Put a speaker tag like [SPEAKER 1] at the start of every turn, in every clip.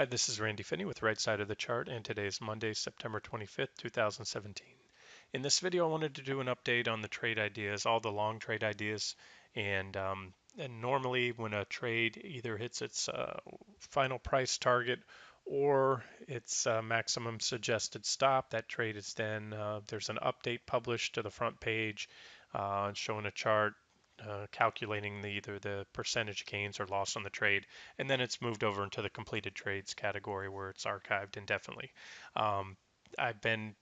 [SPEAKER 1] Hi, this is Randy Finney with Right Side of the Chart, and today is Monday, September 25th, 2017. In this video, I wanted to do an update on the trade ideas, all the long trade ideas, and normally when a trade either hits its final price target or its maximum suggested stop, that trade is then there's an update published to the front page showing a chart calculating either the percentage gains or loss on the trade, and then it's moved over into the completed trades category where it's archived indefinitely. Um, I've been,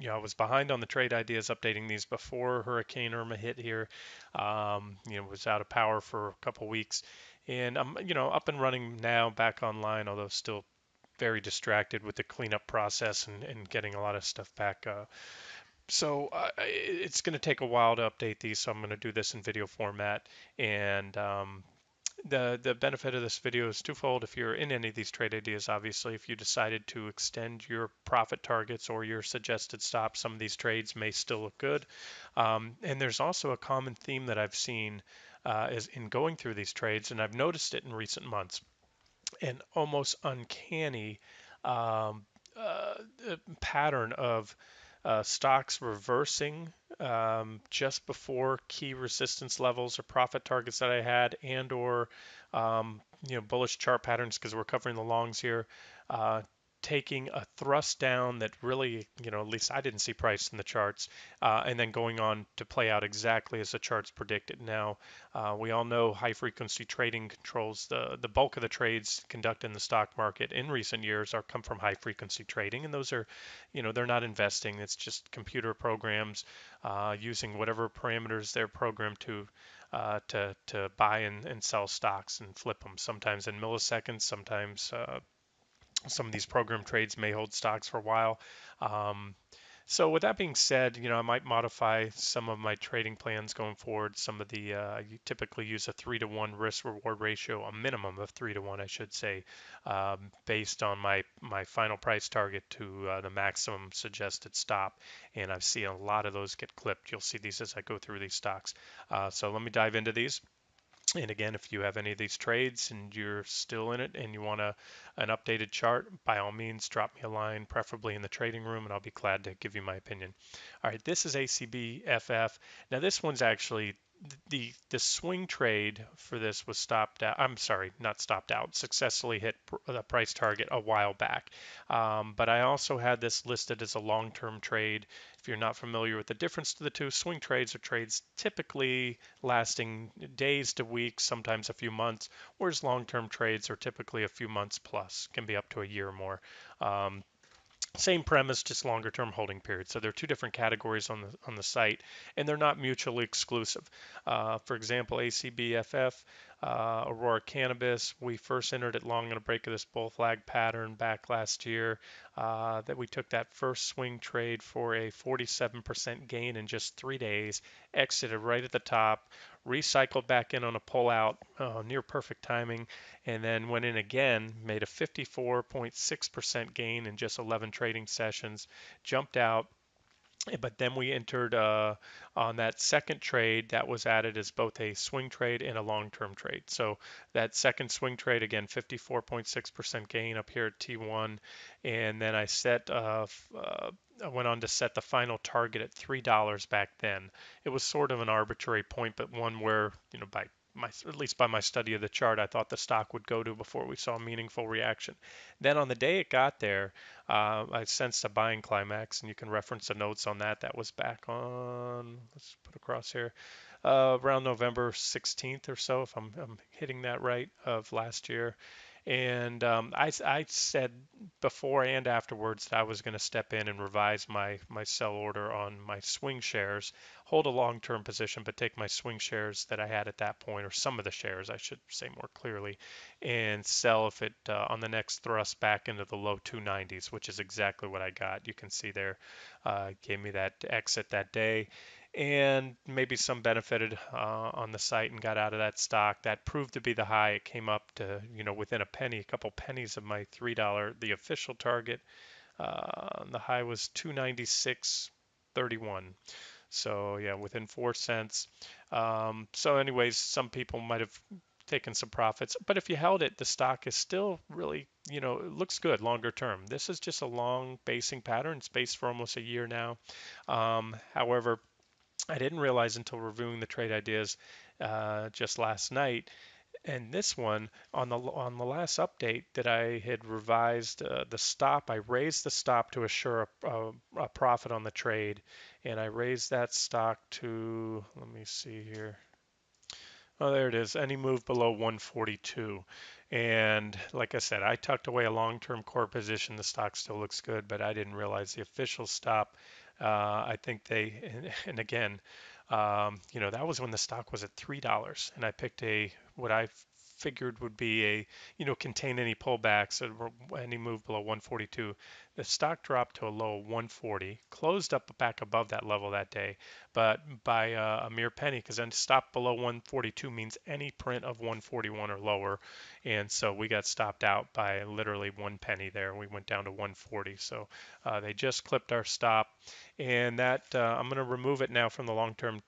[SPEAKER 1] I was behind on the trade ideas, updating these before Hurricane Irma hit here. Was out of power for a couple weeks, and I'm, up and running now, back online, although still very distracted with the cleanup process and getting a lot of stuff back it's going to take a while to update these, so I'm going to do this in video format. And the benefit of this video is twofold. If you're in any of these trade ideas, obviously, if you decided to extend your profit targets or your suggested stops, some of these trades may still look good. And there's also a common theme that I've seen is in going through these trades, and I've noticed it in recent months, an almost uncanny um, uh, pattern of stocks reversing just before key resistance levels or profit targets that I had, and or bullish chart patterns because we're covering the longs here, uh, taking a thrust down that really, at least I didn't see priced in the charts, and then going on to play out exactly as the charts predicted. Now, we all know high frequency trading controls the bulk of the trades conducted in the stock market in recent years are come from high frequency trading, and those are, they're not investing. It's just computer programs using whatever parameters they're programmed to buy and sell stocks and flip them. Sometimes in milliseconds, sometimes some of these program trades may hold stocks for a while. Um, so with that being said, I might modify some of my trading plans going forward. Some of the you typically use a 3-to-1 risk reward ratio, a minimum of 3-to-1, I should say, based on my final price target to the maximum suggested stop. And I've seen a lot of those get clipped. You'll see these as I go through these stocks. So let me dive into these. And again, if you have any of these trades and you're still in it and you want an updated chart, by all means, drop me a line, preferably in the trading room, and I'll be glad to give you my opinion. All right, this is ACBFF. Now, this one's actually the swing trade for this was stopped out. I'm sorry, not stopped out. Successfully hit the price target a while back. But I also had this listed as a long-term trade. If you're not familiar with the difference to the two, swing trades are trades typically lasting days to weeks, sometimes a few months, whereas long-term trades are typically a few months plus, can be up to a year or more. Um, Same premise, just longer term holding period. So there are two different categories on the site, and they're not mutually exclusive. For example, ACBFF, Aurora Cannabis, we first entered it long on a break of this bull flag pattern back last year. That we took that first swing trade for a 47% gain in just 3 days, exited right at the top, recycled back in on a pullout, near perfect timing, and then went in again, made a 54.6% gain in just 11 trading sessions, jumped out. But then we entered on that second trade that was added as both a swing trade and a long-term trade. So that second swing trade, again, 54.6% gain up here at T1. And then I went on to set the final target at $3 back then. It was sort of an arbitrary point, but one where, by at least by my study of the chart, I thought the stock would go to before we saw a meaningful reaction. Then on the day it got there, I sensed a buying climax, and you can reference the notes on that. That was back on, let's put across here, around November 16th or so, if I'm hitting that right, of last year. And I said before and afterwards that I was going to step in and revise my sell order on my swing shares, hold a long-term position, but take my swing shares that I had at that point, or some of the shares, I should say more clearly, and sell if it on the next thrust back into the low 290s, which is exactly what I got. You can see there, gave me that exit that day, and maybe some benefited on the site and got out of that stock. That proved to be the high. It came up to, within a penny, a couple pennies of my $3, the official target. The high was 296.31. So yeah, within 4 cents. So anyways, some people might have taking some profits. But if you held it, the stock is still really, it looks good longer term. This is just a long basing pattern. It's based for almost a year now. However, I didn't realize until reviewing the trade ideas just last night and this one on the last update that I had revised the stop. I raised the stop to assure a profit on the trade, and I raised that stock to, let me see here. Oh, there it is. Any move below 142. And like I said, I tucked away a long-term core position. The stock still looks good, but I didn't realize the official stop. I think and again, that was when the stock was at $3, and I picked what I figured would be contain any pullbacks or any move below 142. The stock dropped to a low of 140, closed up back above that level that day, but by a mere penny, because then stop below 142 means any print of 141 or lower, and so we got stopped out by literally 1 penny there. We went down to 140, so they just clipped our stop, and that I'm going to remove it now from the long-term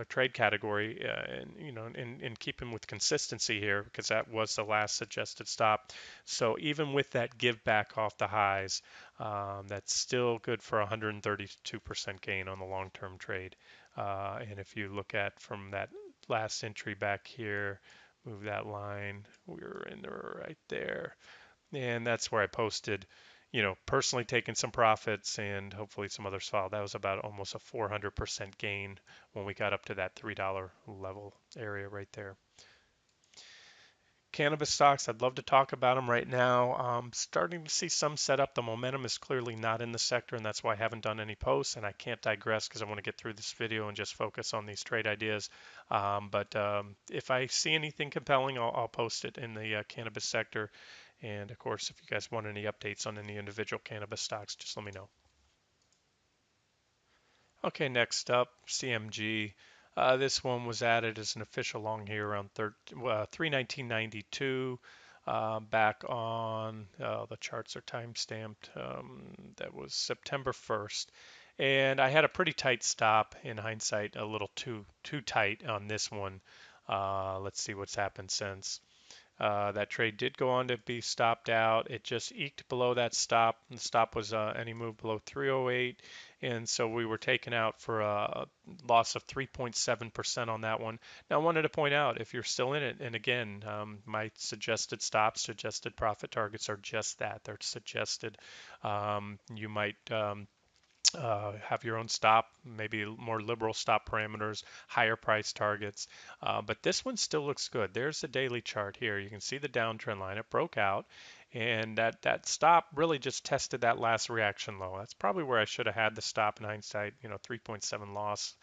[SPEAKER 1] trade category, and in keeping with consistency here, because that was the last suggested stop. So even with that give back off the highs, that's still good for 132% gain on the long-term trade. And if you look at from that last entry back here, move that line, we were in there right there. And that's where I posted, personally taking some profits and hopefully some others follow. That was about almost a 400% gain when we got up to that $3 level area right there. Cannabis stocks, I'd love to talk about them right now. Starting to see some setup. The momentum is clearly not in the sector, and that's why I haven't done any posts. And I can't digress because I want to get through this video and just focus on these trade ideas. But if I see anything compelling, I'll post it in the cannabis sector. And of course, if you guys want any updates on any individual cannabis stocks, just let me know. Okay, next up, CMG. This one was added as an official long here around 3/19/92. Back on the charts are time stamped. That was September 1st, and I had a pretty tight stop. In hindsight, a little too tight on this one. Let's see what's happened since. That trade did go on to be stopped out. It just eked below that stop. The stop was any move below 308, and so we were taken out for a loss of 3.7% on that one. Now, I wanted to point out if you're still in it, and again, my suggested stops, suggested profit targets are just that. They're suggested. You might have your own stop, maybe more liberal stop parameters, higher price targets. But this one still looks good. There's the daily chart here. You can see the downtrend line. It broke out, and that stop really just tested that last reaction low. That's probably where I should have had the stop in hindsight. 3.7 loss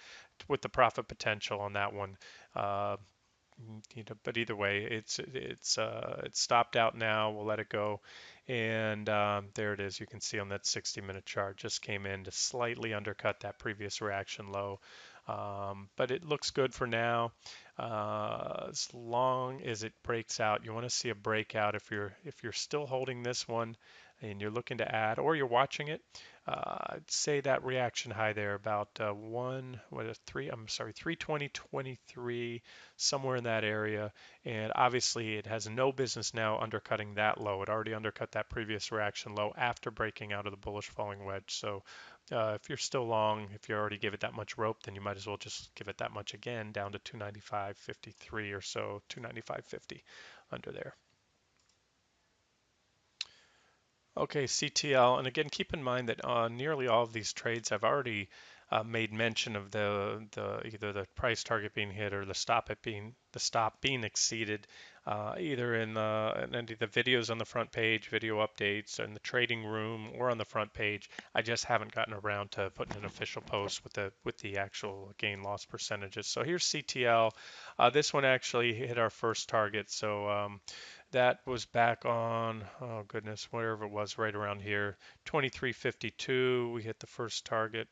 [SPEAKER 1] with the profit potential on that one. But either way, it's stopped out now. We'll let it go, and there it is. You can see on that 60-minute chart, just came in to slightly undercut that previous reaction low, but it looks good for now. As long as it breaks out, you want to see a breakout. If you're still holding this one and you're looking to add, or you're watching it, I'd say that reaction high there about 320.23, somewhere in that area. And obviously it has no business now undercutting that low. It already undercut that previous reaction low after breaking out of the bullish falling wedge. So if you're still long, if you already give it that much rope, then you might as well just give it that much again, down to 295.53 or so, 295.50 under there. Okay, CTL, and again, keep in mind that nearly all of these trades I've already made mention of the either the price target being hit or the stop being exceeded, either in any of the videos on the front page, video updates, in the trading room, or on the front page. I just haven't gotten around to putting an official post with the actual gain loss percentages. So here's CTL. This one actually hit our first target, so. That was back on, oh goodness, whatever it was, right around here, 23.52. We hit the first target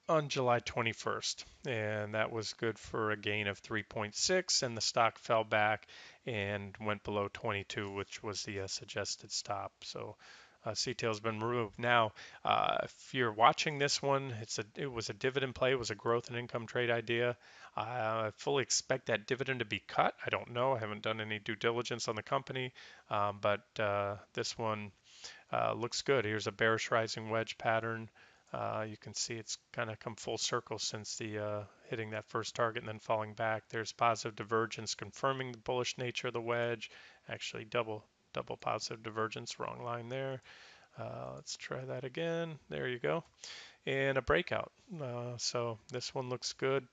[SPEAKER 1] on July 21st, and that was good for a gain of 3.6, and the stock fell back and went below 22, which was the suggested stop. So CTL has been removed. Now, if you're watching this one, it was a dividend play, it was a growth and income trade idea. I fully expect that dividend to be cut. I don't know. I haven't done any due diligence on the company, but this one looks good. Here's a bearish rising wedge pattern. You can see it's kind of come full circle since the hitting that first target and then falling back. There's positive divergence confirming the bullish nature of the wedge. Actually, double positive divergence. Wrong line there. Let's try that again. There you go. And a breakout. So this one looks good.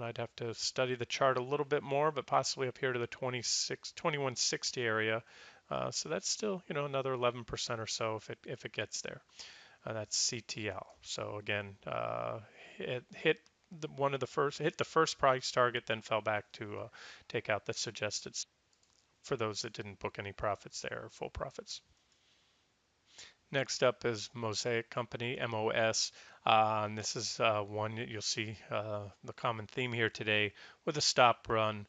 [SPEAKER 1] I'd have to study the chart a little bit more, but possibly up here to the 2160 area. So that's still, another 11% or so if it gets there. That's CTL. So again, it hit hit the first price target, then fell back to take out the suggested for those that didn't book any profits there or full profits. Next up is Mosaic Company, MOS. And this is one that you'll see the common theme here today with a stop run.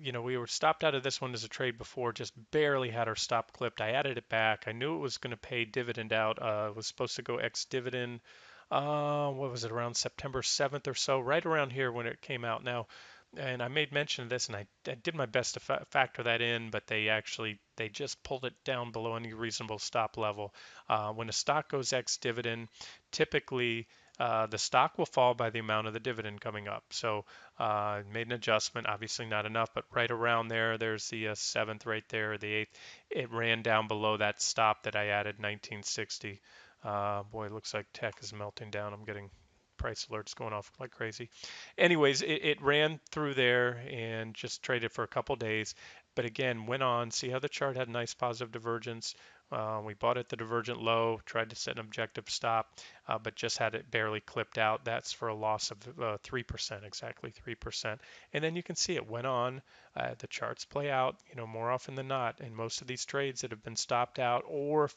[SPEAKER 1] We were stopped out of this one as a trade before, just barely had our stop clipped. I added it back. I knew it was going to pay dividend out. It was supposed to go ex-dividend. What was it, around September 7th or so, right around here when it came out. Now, and I made mention of this, and I did my best to factor that in, but they just pulled it down below any reasonable stop level. When a stock goes ex-dividend, typically the stock will fall by the amount of the dividend coming up. So made an adjustment, obviously not enough, but right around there, there's the 7th right there, the 8th. It ran down below that stop that I added, 1960. Boy, it looks like tech is melting down. I'm getting price alerts going off like crazy. Anyways, it ran through there and just traded for a couple days. But again, went on. See how the chart had nice positive divergence. We bought at the divergent low, tried to set an objective stop, but just had it barely clipped out. That's for a loss of 3%, exactly 3%. And then you can see it went on. The charts play out, more often than not. In most of these trades that have been stopped out or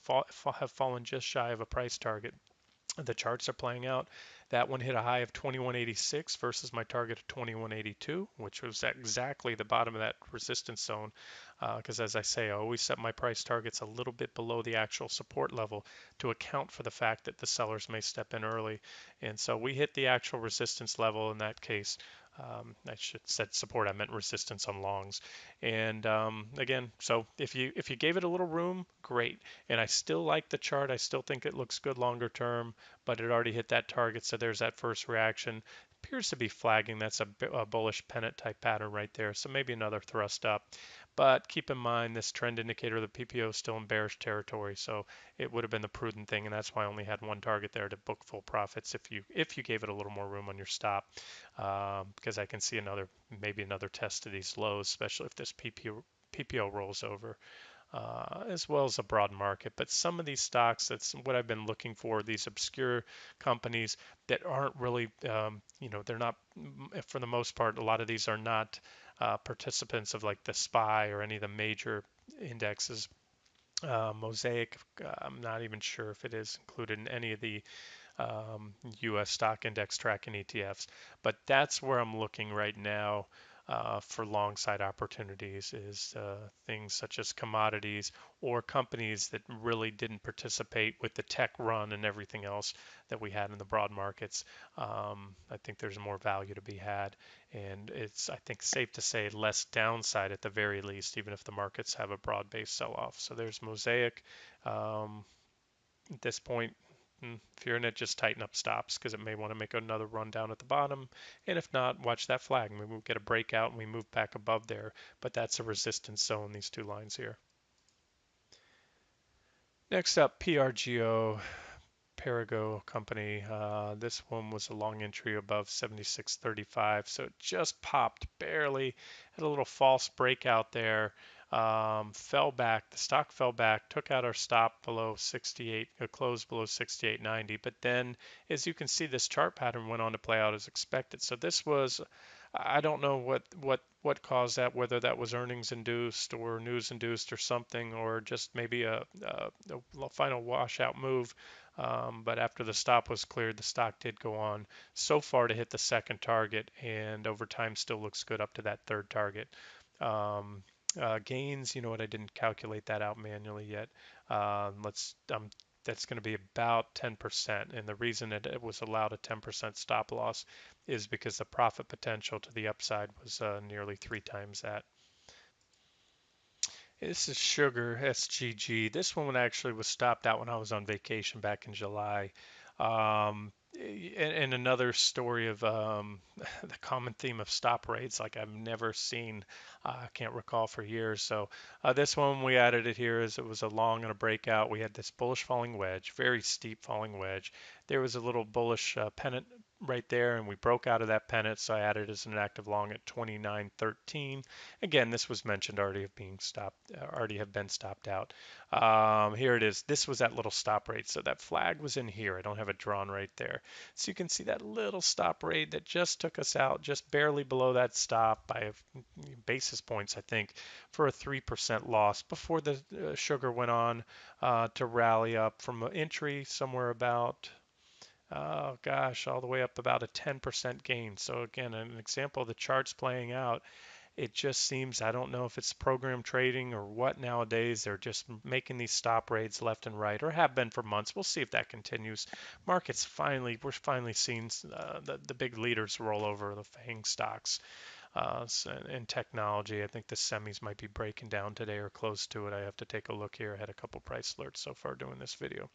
[SPEAKER 1] have fallen just shy of a price target, the charts are playing out. That one hit a high of 2186 versus my target of 2182, which was exactly the bottom of that resistance zone. Because as I say, I always set my price targets a little bit below the actual support level to account for the fact that the sellers may step in early. And so we hit the actual resistance level in that case. I should said support. I meant resistance on longs. And again, so if you gave it a little room, great. And I still like the chart. I still think it looks good longer term, but it already hit that target. So there's that first reaction. Appears to be flagging. That's a bullish pennant type pattern right there. So maybe another thrust up. But keep in mind this trend indicator, the PPO is still in bearish territory. So it would have been the prudent thing. And that's why I only had one target there to book full profits if you gave it a little more room on your stop. Because I can see maybe another test of these lows, especially if this PPO rolls over. As well as a broad market. But some of these stocks, that's what I've been looking for, these obscure companies that aren't really, they're not, for the most part, a lot of these are not participants of like the SPY or any of the major indexes. Mosaic, I'm not even sure if it is included in any of the U.S. stock index tracking ETFs. But that's where I'm looking right now for long side opportunities is things such as commodities or companies that really didn't participate with the tech run and everything else that we had in the broad markets. I think there's more value to be had, and it's, I think, safe to say less downside at the very least, even if the markets have a broad-based sell-off. So there's Mosaic. At this point, if you're in it, just tighten up stops because it may want to make another run down at the bottom. And if not, watch that flag. Maybe we'll get a breakout and we move back above there. But that's a resistance zone, these two lines here. Next up, PRGO. Perigo company. This one was a long entry above 76.35, so it just popped barely. Had a little false breakout there. Fell back. The stock fell back. Took out our stop below 68. Closed below 68.90. But then, as you can see, this chart pattern went on to play out as expected. So this was. I don't know what caused that, whether that was earnings induced or news induced or something, or just maybe a final washout move. But after the stop was cleared, the stock did go on so far to hit the second target, and over time still looks good up to that third target. Gains, you know what? I didn't calculate that out manually yet. Let's That's going to be about 10%. And the reason it was allowed a 10% stop loss is because the profit potential to the upside was nearly three times that. This is Sugar SGG. This one actually was stopped out when I was on vacation back in July. And another story of the common theme of stop rates, like I've never seen, I can't recall for years. So this one we added it here as it was a long and a breakout. We had this bullish falling wedge, very steep falling wedge. There was a little bullish pennant right there, and we broke out of that pennant. So I added it as an active long at 29.13. Again, this was mentioned already of being stopped, already have been stopped out. Here it is. This was that little stop rate. So that flag was in here. I don't have it drawn right there. So you can see that little stop rate that just took us out, just barely below that stop by basis points, I think, for a 3% loss before the sugar went on to rally up from an entry somewhere about oh gosh, all the way up about a 10% gain. So again, an example of the charts playing out. It just seems, I don't know if it's program trading or what nowadays. They're just making these stop rates left and right, or have been for months. We'll see if that continues. We're finally seeing the big leaders roll over the FANG stocks in technology. I think the semis might be breaking down today or close to it. I have to take a look here. I had a couple price alerts so far doing this video.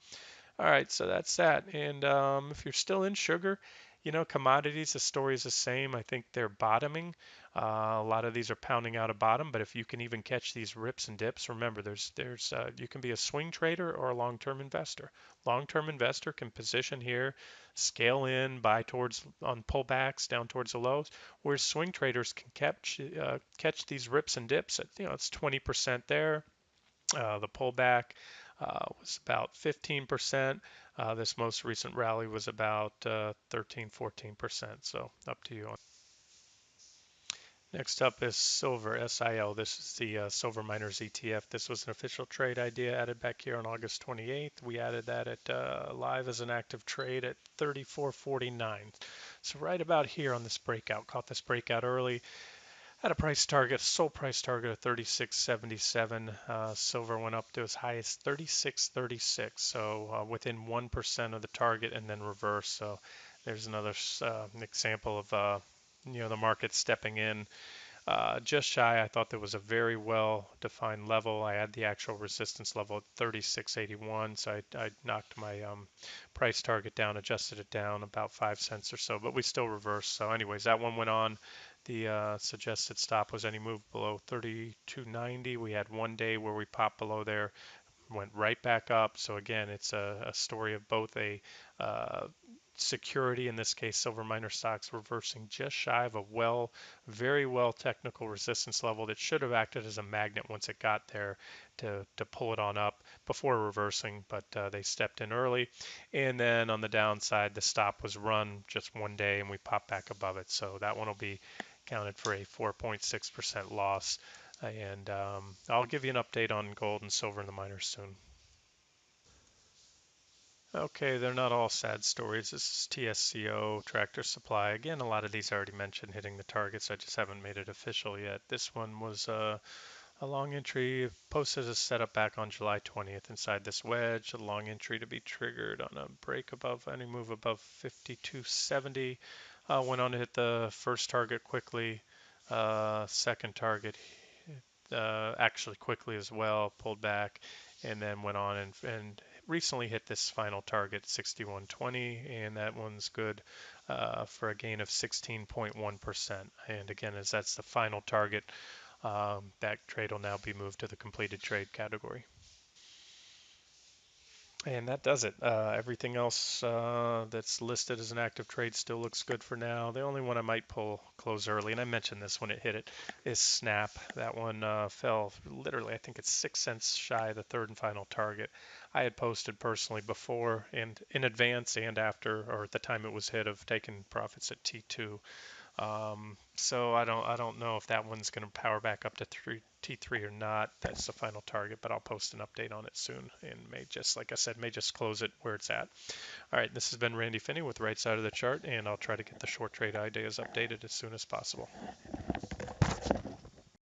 [SPEAKER 1] All right, so that's that. And if you're still in sugar, you know, commodities, the story is the same. I think they're bottoming. A lot of these are pounding out a bottom, but if you can even catch these rips and dips, remember, you can be a swing trader or a long-term investor. Long-term investor can position here, scale in, buy towards on pullbacks down towards the lows, whereas swing traders can catch these rips and dips at, you know, it's 20% there. The pullback was about 15%. This most recent rally was about 13, 14%. So up to you. Next up is silver, SIL. This is the Silver Miners ETF. This was an official trade idea added back here on August 28th. We added that at live as an active trade at 34.49. So right about here on this breakout. Caught this breakout early. Had a price target, sole price target of 36.77. Silver went up to as high as 36.36, so within 1% of the target and then reverse. So there's another example of the market stepping in just shy. I thought there was a very well defined level. I had the actual resistance level at 36.81, so I knocked my price target down, adjusted it down about 5 cents or so, but we still reversed. So, anyways, that one went on. The suggested stop was any move below 32.90. We had one day where we popped below there, went right back up. So again, it's a story of both a uh, security, in this case, silver miner stocks reversing just shy of a very well technical resistance level that should have acted as a magnet once it got there to pull it on up before reversing, but they stepped in early. And then on the downside, the stop was run just one day and we popped back above it. So that one will be counted for a 4.6% loss. And I'll give you an update on gold and silver in the miners soon. Okay, they're not all sad stories. This is TSCO, Tractor Supply. Again, a lot of these I already mentioned hitting the targets. I just haven't made it official yet. This one was a long entry posted as a setup back on July 20th inside this wedge. A long entry to be triggered on a break above any move above 52.70. Went on to hit the first target quickly. Second target actually quickly as well, pulled back, and then went on and recently hit this final target 61.20, and that one's good for a gain of 16.1%. And again, as that's the final target, that trade will now be moved to the completed trade category. And that does it. Everything else that's listed as an active trade still looks good for now. The only one I might pull close early, and I mentioned this when it hit it, is Snap. That one fell literally, I think it's 6 cents shy of the third and final target. I had posted personally before and in advance and after, or at the time it was hit, of taking profits at T2. So I don't know if that one's going to power back up to T3 or not. That's the final target, but I'll post an update on it soon and may just, like I said, may just close it where it's at. All right, this has been Randy Finney with Right Side of the Chart, and I'll try to get the short trade ideas updated as soon as possible.